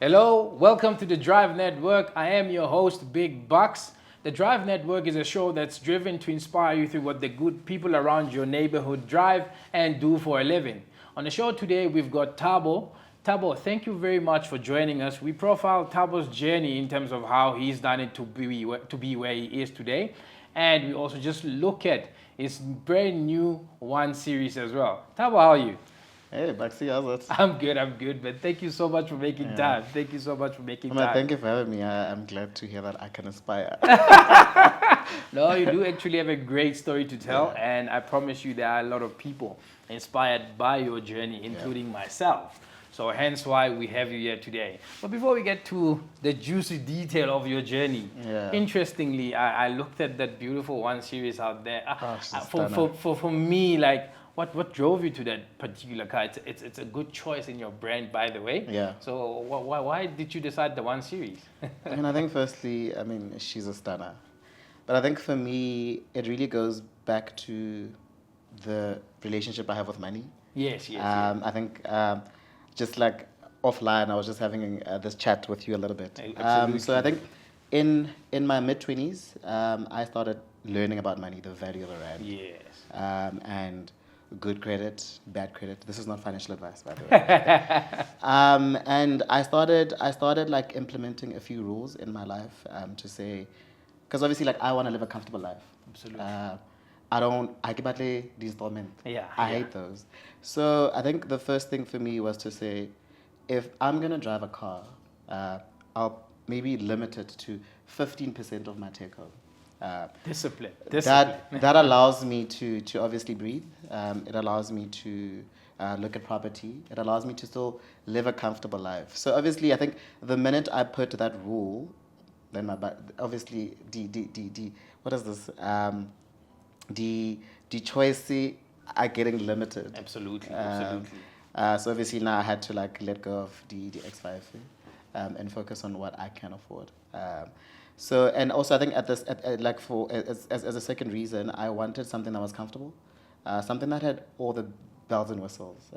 Hello, welcome to the Drive Network. I am your host, Big Bucks. The Drive Network is a show that's driven to inspire you through what the good people around your neighborhood drive and do for a living. On the show today, we've got Thabo. Thabo, thank you very much for joining us. We profile Thabo's journey in terms of how he's done it to be where he is today. And we also just look at his brand new One Series as well. Thabo, how are you? Hey, Baxi, how's it? I'm good, but thank you so much for making time. Thank you so much for making time. Thank you for having me. I'm glad to hear that I can inspire. No, you do actually have a great story to tell, and I promise you there are a lot of people inspired by your journey, including myself. So hence why we have you here today. But before we get to the juicy detail of your journey, interestingly, I looked at that beautiful One Series out there. For me, like, what drove you to that particular car? It's a good choice in your brand, by the way. Yeah. So why did you decide the One Series? I think firstly, she's a stunner. But I think for me, it really goes back to the relationship I have with money. Yes. I think just like offline, I was just having this chat with you a little bit. So I think in my mid-20s, I started learning about money, the value of a rand. Yes. And good credit, bad credit. This is not financial advice, by the way. And I started like implementing a few rules in my life to say, because obviously like I want to live a comfortable life. Absolutely. I keep the installment. I hate those. So I think the first thing for me was to say, if I'm gonna drive a car, I'll maybe limit it to 15% of my take home. Discipline. That allows me to obviously breathe. It allows me to look at property. It allows me to still live a comfortable life. So obviously, I think the minute I put that rule, then obviously what is this? The choices are getting limited. Absolutely. So obviously now I had to like let go of the X5 and focus on what I can afford. So, and also I think as a second reason, I wanted something that was comfortable, something that had all the bells and whistles.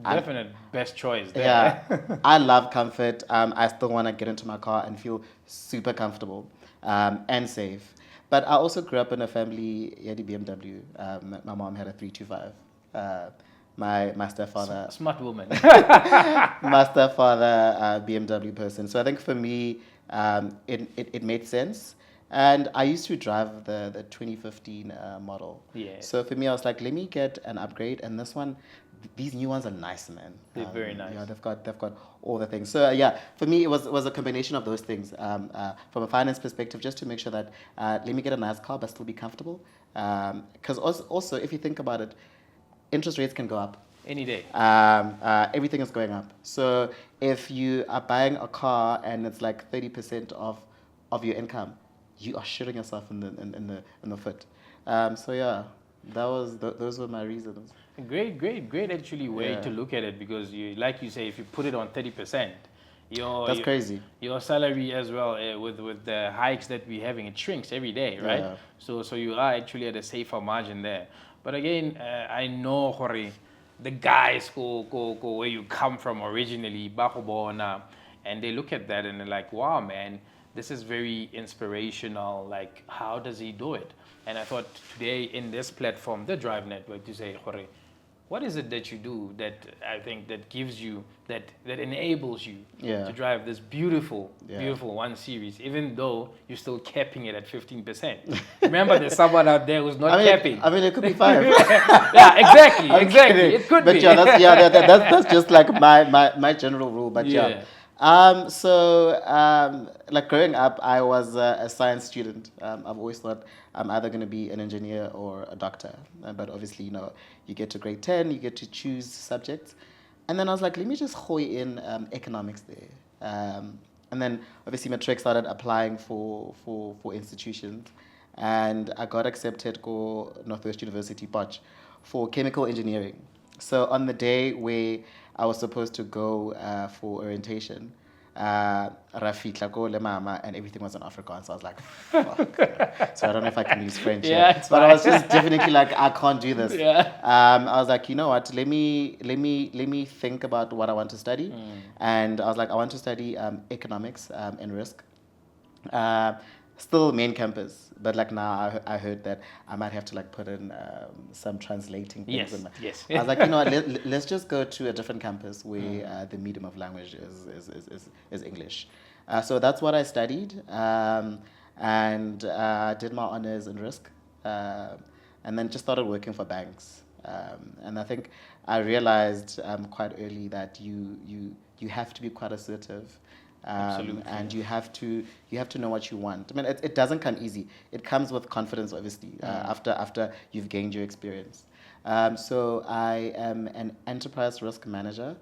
Definite best choice there. Yeah, I love comfort. I still want to get into my car and feel super comfortable and safe. But I also grew up in a family, the BMW. My mom had a 325. My stepfather... Smart woman. My stepfather, BMW person. So I think for me, it made sense. And I used to drive the 2015 model. Yeah. So for me, I was like, let me get an upgrade. And this one, these new ones are nice, man. They're very nice. Yeah, they've got all the things. So for me, it was a combination of those things. From a finance perspective, just to make sure that let me get a nice car but still be comfortable. Because also, if you think about it, interest rates can go up. Any day. Everything is going up. So if you are buying a car and it's like 30% of your income, you are shooting yourself in the foot. Those were my reasons. Great actually way to look at it, because you, like you say, if you put it on 30%, that's crazy. Your salary as well, with the hikes that we're having, it shrinks every day, right? Yeah. So you are actually at a safer margin there. But again, I know, Jorge, the guys go where you come from originally, Bahobona, and they look at that and they're like, wow, man, this is very inspirational. Like, how does he do it? And I thought today in this platform, the Drive Network, to say, Jorge, what is it that you do that I think that gives you, that enables you to drive this beautiful One Series, even though you're still capping it at 15%? Remember, there's someone out there who's not capping. It could be 5. Yeah, exactly. It could be. That's just like my general rule. But like growing up, I was a science student. I've always thought I'm either going to be an engineer or a doctor. But obviously, you get to grade 10, you get to choose subjects. And then I was like, let me just hoy in economics there. And then obviously Matric started applying for institutions. And I got accepted to Northwest University, Potch, for chemical engineering. So on the day where I was supposed to go for orientation, Rafitla ko le mama, and everything was in Afrikaans. So I was like, fuck. So I don't know if I can use French. Yeah, it's but fine. I was just definitely like, I can't do this. Yeah. I was like, you know what? Let me think about what I want to study, and I was like, I want to study economics and risk. Still main campus, but like now I heard that I might have to like put in some translating things. Yes, yes. I was like, you know what, let's just go to a different campus where the medium of language is English. So that's what I studied, and did my honors in risk, and then just started working for banks. And I think I realized quite early that you have to be quite assertive. And you have to know what you want. I mean, it doesn't come easy. It comes with confidence, obviously, after you've gained your experience. So I am an enterprise risk manager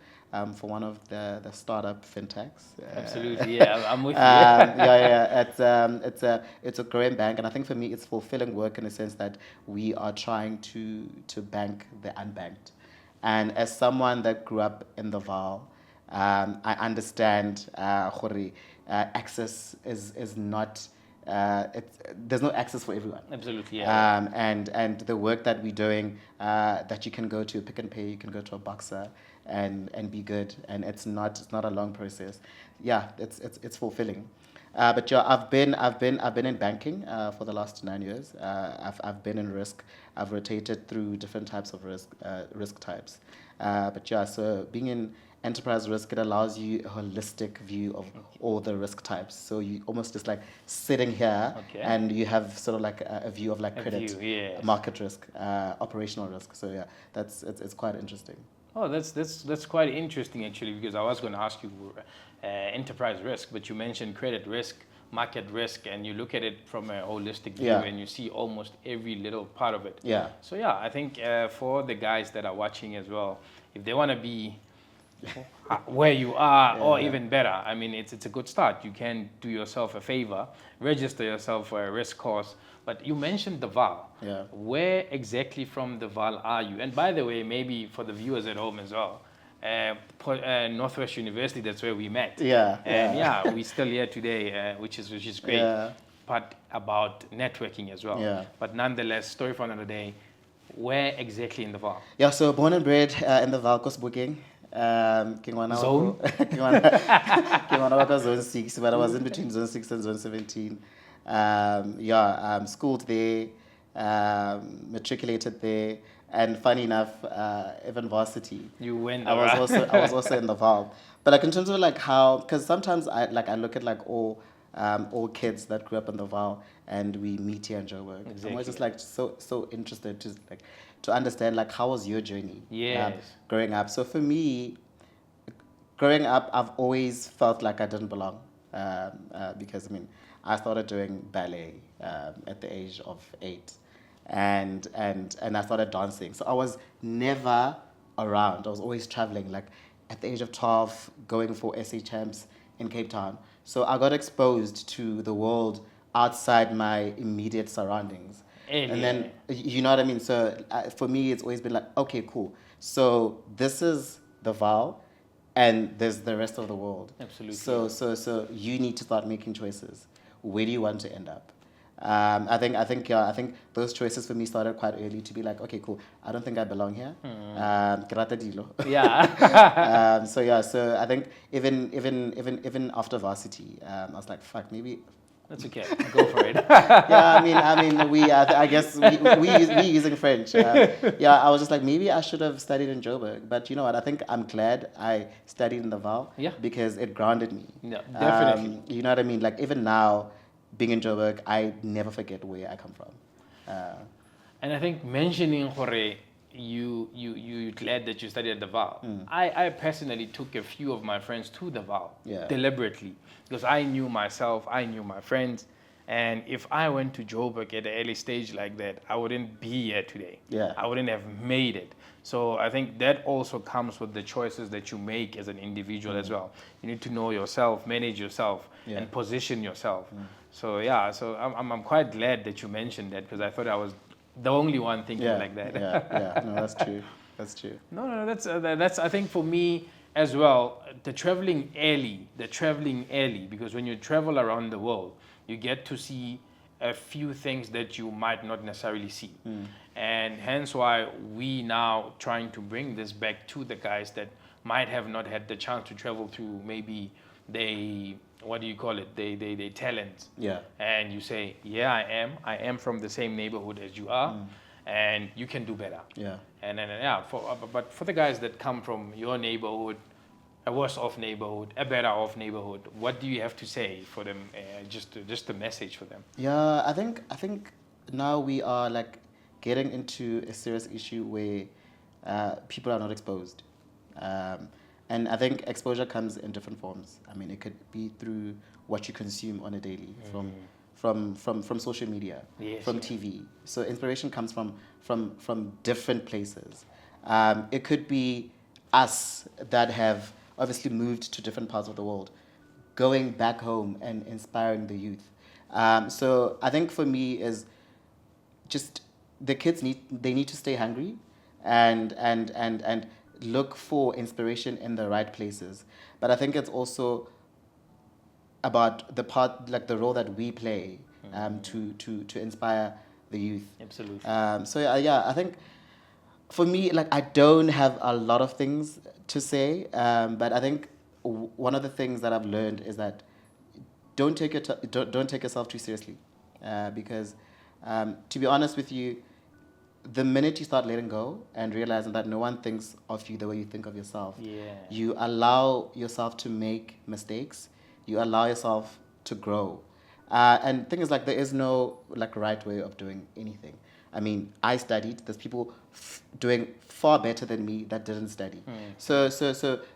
for one of the startup fintechs. Absolutely, yeah, I'm with you. It's a growing bank, and I think for me it's fulfilling work in the sense that we are trying to bank the unbanked. And as someone that grew up in the Vaal, I understand access is not there's no access for everyone. Absolutely, yeah. And the work that we're doing, that you can go to Pick and Pay, you can go to a Boxer and be good, and it's not a long process. Yeah, it's fulfilling. But yeah, I've been in banking for the last 9 years. I've been in risk. I've rotated through different types of risk types. But yeah, so being in enterprise risk, it allows you a holistic view of all the risk types. So you almost just like sitting here, and you have sort of like a view of like credit, market risk, operational risk. So yeah, it's quite interesting. Oh, that's quite interesting actually, because I was going to ask you enterprise risk, but you mentioned credit risk, market risk, and you look at it from a holistic view, and you see almost every little part of it. Yeah. So yeah, I think for the guys that are watching as well, if they want to be where you are, or even better, I mean, it's a good start. You can do yourself a favor, register yourself for a risk course. But you mentioned the Vaal. Yeah. Where exactly from the Vaal are you? And by the way, maybe for the viewers at home as well, Northwest University, that's where we met. Yeah. And we're still here today, which is great. Yeah. But about networking as well. Yeah. But nonetheless, story for another day. Where exactly in the Vaal? Yeah, so born and bred in the Vaal Booking. Zone? Zone 6, but I was in between Zone 6 and Zone 17. Schooled there, matriculated there, and funny enough, even varsity. You went. I was also in the Vaal. But like in terms of like how, because sometimes I look at like all kids that grew up in the Vaal, and we meet here in Joburg. Exactly. And we're just like so interested to understand like how was your journey growing up. So for me, growing up, I've always felt like I didn't belong, because I mean I started doing ballet at the age of 8, and I started dancing. So I was never around. I was always traveling. Like at the age of 12, going for SA champs in Cape Town. So I got exposed to the world outside my immediate surroundings. And then, you know what I mean? So for me, it's always been like, okay, cool. So this is the Vaal, and there's the rest of the world. Absolutely. So you need to start making choices. Where do you want to end up? I think those choices for me started quite early to be like, okay, cool. I don't think I belong here. Yeah. So I think even after varsity, I was like, fuck, maybe. That's okay. Go for it. Yeah, I mean, I guess we using French. I was just like, maybe I should have studied in Joburg. But you know what? I think I'm glad I studied in the Vaal. Yeah. Because it grounded me. Yeah, definitely. You know what I mean? Like even now, being in Joburg, I never forget where I come from. And I think mentioning Jorge, you glad that you studied at the Vaal. I personally took a few of my friends to the Vaal deliberately, because I knew myself, I knew my friends, and if I went to Joburg at an early stage like that, I wouldn't be here today. Yeah. I wouldn't have made it. So I think that also comes with the choices that you make as an individual as well. You need to know yourself, manage yourself, and position yourself. So I'm quite glad that you mentioned that, because I thought I was the only one thinking like that. No, that's true. That's true. No, that's I think for me, as well, the traveling early, because when you travel around the world, you get to see a few things that you might not necessarily see. And hence why we now trying to bring this back to the guys that might have not had the chance to travel through maybe they, what do you call it, they talent. Yeah. And you say, yeah, I am from the same neighborhood as you are, and you can do better. Yeah. And then, yeah, but for the guys that come from your neighborhood, a worse off neighborhood, a better off neighborhood, what do you have to say for them? Just a message for them. Yeah, I think now we are like getting into a serious issue where people are not exposed, and I think exposure comes in different forms. I mean, it could be through what you consume on a daily, from social media, Yes, from yeah. TV. So inspiration comes from different places. It could be us that have obviously moved to different parts of the world, going back home and inspiring the youth. So I think for me is just the kids need to stay hungry and look for inspiration in the right places. But I think it's also about the part, like the role that we play to inspire the youth. Absolutely. So yeah, I think for me, like I don't have a lot of things to say, but I think one of the things that I've learned is that don't take yourself too seriously, because to be honest with you, the minute you start letting go and realizing that no one thinks of you the way you think of yourself, you allow yourself to make mistakes, you allow yourself to grow, and thing is like there is no like right way of doing anything. I mean, I studied. There's people doing far better than me that didn't study. So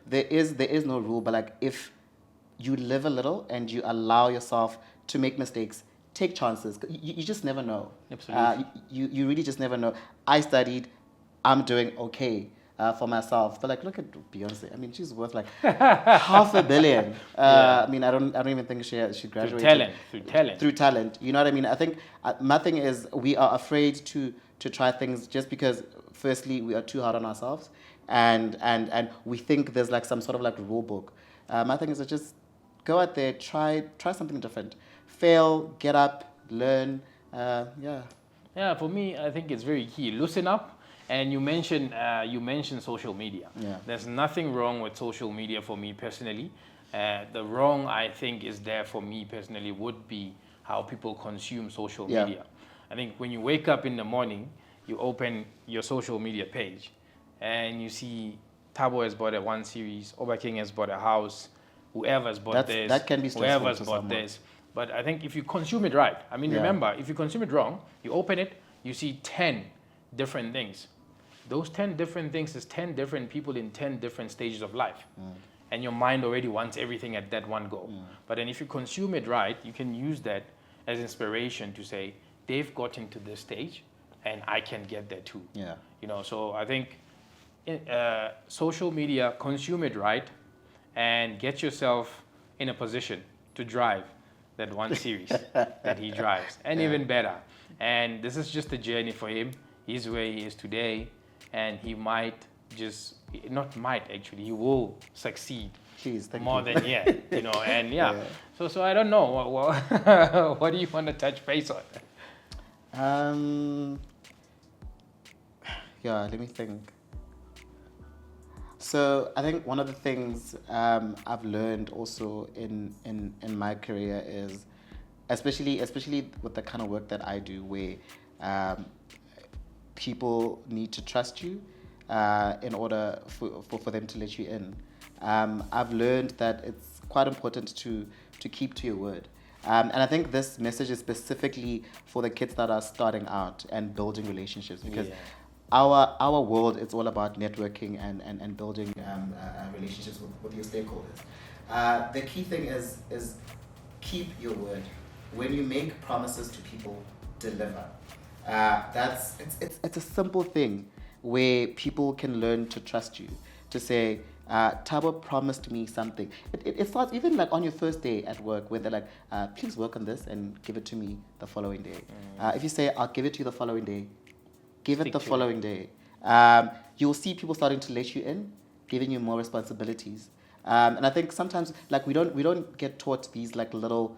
there is no rule. But like if you live a little and you allow yourself to make mistakes, take chances. You just never know. Absolutely. You really just never know. I studied. I'm doing okay for myself. But like, look at Beyonce. I mean, she's worth like $500 million. I mean, I don't even think she graduated through talent. You know what I mean? I think my thing is we are afraid to try things just because firstly we are too hard on ourselves, and we think there's like some sort of like rule book. My thing is to just go out there, try something different, fail, get up, learn. Yeah, for me, I think it's very key. Loosen up. And you mentioned social media. Yeah. There's nothing wrong with social media for me personally. The wrong I think is there for me personally would be how people consume social media. I think when you wake up in the morning, you open your social media page, and you see Thabo has bought a 1 Series, Oba King has bought a house, whoever's bought this, that can be stressful whoever's to bought someone. this. But I think if you consume it right, I mean, remember, if you consume it wrong, you open it, you see 10 different things. Those 10 different things is 10 different people in 10 different stages of life. And your mind already wants everything at that one go. But then if you consume it right, you can use that as inspiration to say, they've gotten to this stage and I can get there too. Yeah. You know, so I think social media, consume it right and get yourself in a position to drive that 1 Series that he drives, and even better. And this is just a journey for him. He's where he is today. And he might just, not might actually, he will succeed. Please, thank more you. than you know, and So I don't know, what do you want to touch base on? Let me think. So I think one of the things I've learned also in my career is, especially with the kind of work that I do, where people need to trust you in order for them to let you in. I've learned that it's quite important to keep to your word. And I think this message is specifically for the kids that are starting out and building relationships, because our world is all about networking and building relationships with your stakeholders. The key thing is keep your word. When you make promises to people, deliver. It's a simple thing where people can learn to trust you, to say, Thabo promised me something. It starts even like on your first day at work, where they're like, please work on this and give it to me the following day. If you say, I'll give it to you the following day, give it the following day. You'll see people starting to let you in, giving you more responsibilities. And I think sometimes like we don't get taught these like little.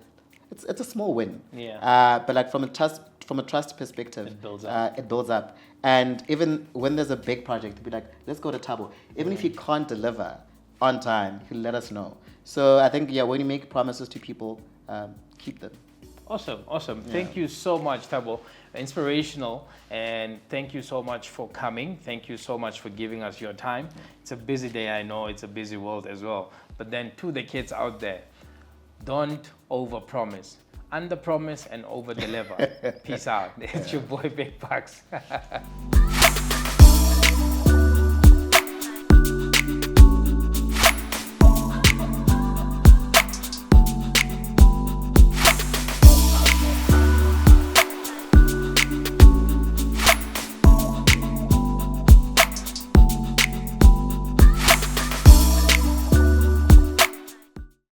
It's a small win. Yeah. But like from a trust perspective, It builds up. It builds up. And even when there's a big project, be like, let's go to Thabo. Even if you can't deliver on time, you let us know. So I think when you make promises to people, keep them. Awesome. Thank you so much, Thabo. Inspirational, and thank you so much for coming. Thank you so much for giving us your time. It's a busy day, I know. It's a busy world as well. But then to the kids out there, don't overpromise. Underpromise and overdeliver. Peace out. It's your boy Big Bucks.